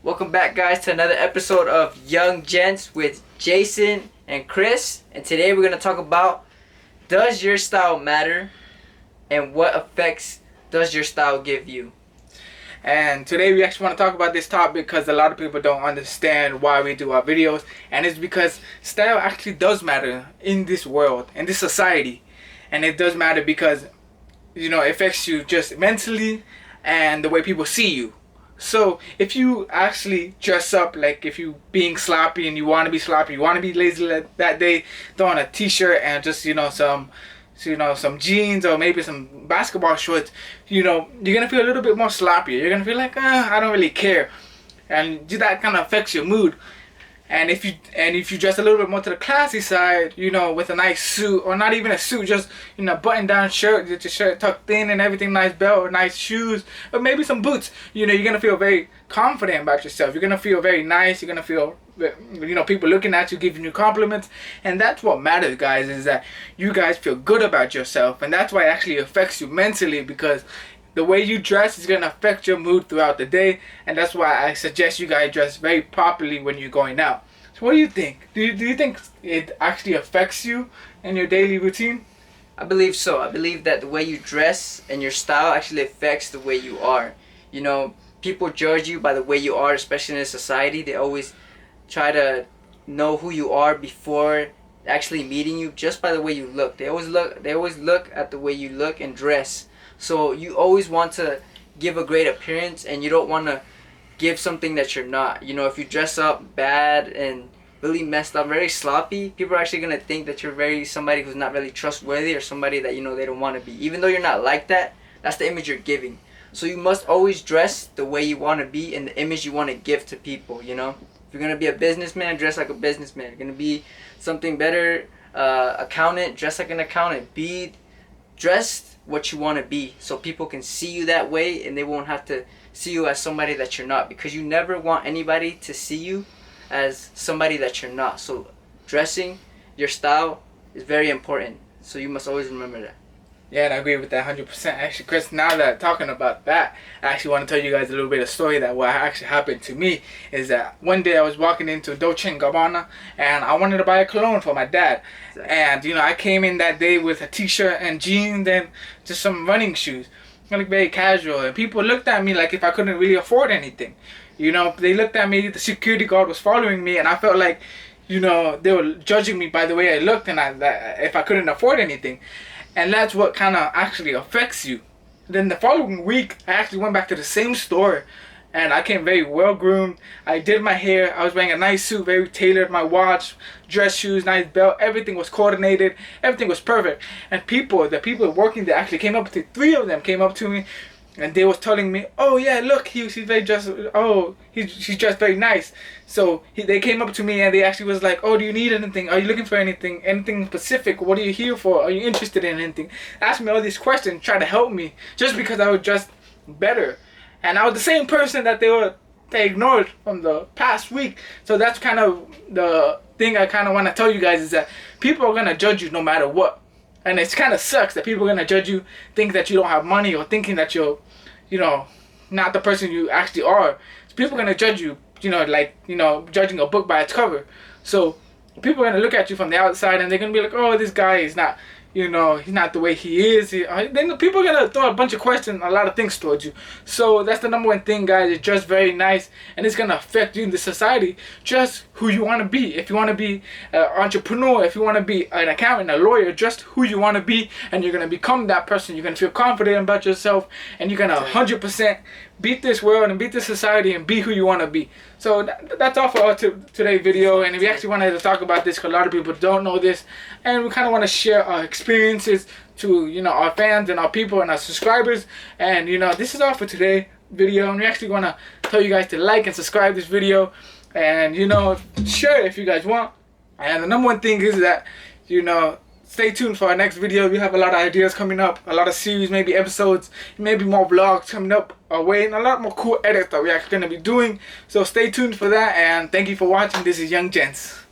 Welcome back, guys, to another episode of Young Gents with Jason and Chris. And today we're going to talk about, does your style matter? And what effects does your style give you? And today we actually want to talk about this topic because a lot of people don't understand why we do our videos. And it's because style actually does matter in this world, in this society. And it does matter because, it affects you just mentally and the way people see you. So if you actually dress up like if you being sloppy and you want to be sloppy, you want to be lazy that day, throw on a t-shirt and just some jeans or maybe some basketball shorts, you're gonna feel a little bit more sloppy. You're gonna feel like I don't really care, and that kind of affects your mood. And if you dress a little bit more to the classy side, with a nice suit, or not even a suit, just button down shirt, get your shirt tucked in and everything, nice belt, nice shoes, or maybe some boots, you're gonna feel very confident about yourself. You're gonna feel very nice. You're gonna feel, people looking at you, giving you compliments. And that's what matters, guys, is that you guys feel good about yourself. And that's why it actually affects you mentally, because the way you dress is going to affect your mood throughout the day. And that's why I suggest you guys dress very properly when you're going out. So what do you think? Do you think it actually affects you in your daily routine? I believe so. I believe that the way you dress and your style actually affects the way you are. People judge you by the way you are, especially in society. They always try to know who you are before actually meeting you just by the way you look. They always look at the way you look and dress. So you always want to give a great appearance, and you don't want to give something that you're not. If you dress up bad and really messed up, very sloppy, people are actually going to think that you're somebody who's not really trustworthy, or somebody that they don't want to be. Even though you're not like that, that's the image you're giving. So you must always dress the way you want to be and the image you want to give to people, If you're going to be a businessman, dress like a businessman. If you're going to be something better, accountant, dress like an accountant. Be dressed what you want to be, so people can see you that way and they won't have to see you as somebody that you're not, because you never want anybody to see you as somebody that you're not. So dressing, your style is very important, so you must always remember that. Yeah, and I agree with that 100%. Actually, Chris, now that talking about that, I actually want to tell you guys a little bit of story that what actually happened to me is that one day I was walking into Dolce & Gabbana and I wanted to buy a cologne for my dad. Exactly. And, I came in that day with a t-shirt and jeans and just some running shoes. I looked very casual, and people looked at me like if I couldn't really afford anything. They looked at me, the security guard was following me, and I felt like, they were judging me by the way I looked and if I couldn't afford anything. And that's what kind of actually affects you. Then the following week, I actually went back to the same store, and I came very well groomed. I did my hair. I was wearing a nice suit, very tailored. My watch, dress shoes, nice belt. Everything was coordinated. Everything was perfect. And the people working there actually came up to, 3 of them came up to me, and they was telling me, "Oh yeah, look, she's very dressed. Oh, she's dressed very nice." So they came up to me and they actually was like, "Oh, do you need anything? Are you looking for anything specific? What are you here for? Are you interested in anything?" Asked me all these questions, try to help me just because I was dressed better, and I was the same person that they ignored from the past week. So that's kind of the thing I kind of want to tell you guys, is that people are gonna judge you no matter what. And it kind of sucks that people are going to judge you, think that you don't have money, or thinking that you're, not the person you actually are. So people are going to judge you, judging a book by its cover. So people are going to look at you from the outside and they're going to be like, "Oh, this guy is not, he's not the way he is." Then people are going to throw a bunch of questions, a lot of things towards you. So that's the number one thing, guys, is dress very nice, and it's going to affect you in the society. Just who you want to be. If you want to be an entrepreneur, if you want to be an accountant, a lawyer, just who you want to be, and you're going to become that person. You're going to feel confident about yourself, and you're going to 100% beat this world and beat this society and be who you want to be. So that's all for today's video. And we actually wanted to talk about this because a lot of people don't know this, and we kind of want to share our experiences to our fans and our people and our subscribers. And this is all for today's video, and we actually want to tell you guys to like and subscribe this video, and share it if you guys want. And the number one thing is that stay tuned for our next video. We have a lot of ideas coming up, a lot of series, maybe episodes, maybe more vlogs coming up our way, and a lot more cool edits that we're actually going to be doing. So stay tuned for that, and thank you for watching. This is Young Gents.